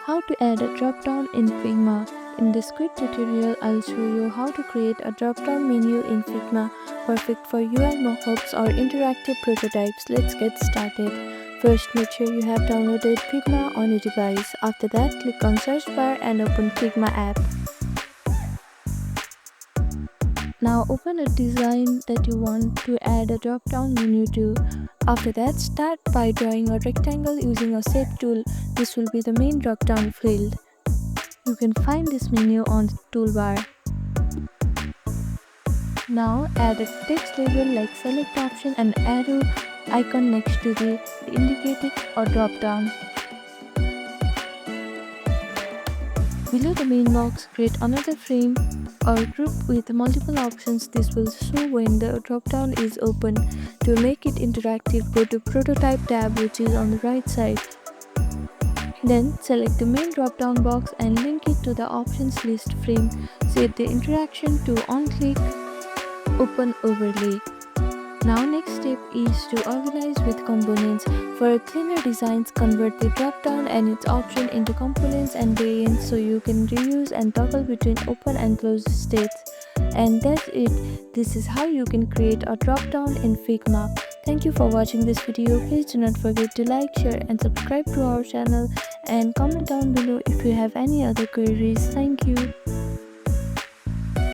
How to add a drop-down in Figma. In this quick tutorial, I'll show you how to create a drop-down menu in Figma, perfect for UI mockups or interactive prototypes. Let's get started. First, make sure you have downloaded Figma on your device. After that, click on search bar and open Figma app. Now open a design that you want to add a drop-down menu to. After that, start by drawing a rectangle using a shape tool. This will be the main drop-down field. You can find this menu on the toolbar. Now add a text label like select option and arrow icon next to the indicated or drop-down. Below the main box, create another frame or group with multiple options. This will show when the drop-down is open. To make it interactive, go to Prototype tab, which is on the right side. Then select the main drop-down box and link it to the options list frame. Set the interaction to on-click Open Overlay. Now next step is to organize with components. For cleaner designs, convert the drop-down and its option into components and variants so you can reuse and toggle between open and closed states. And that's it. This is how you can create a drop-down in Figma. Thank you for watching this video. Please do not forget to like, share and subscribe to our channel and comment down below if you have any other queries. Thank you.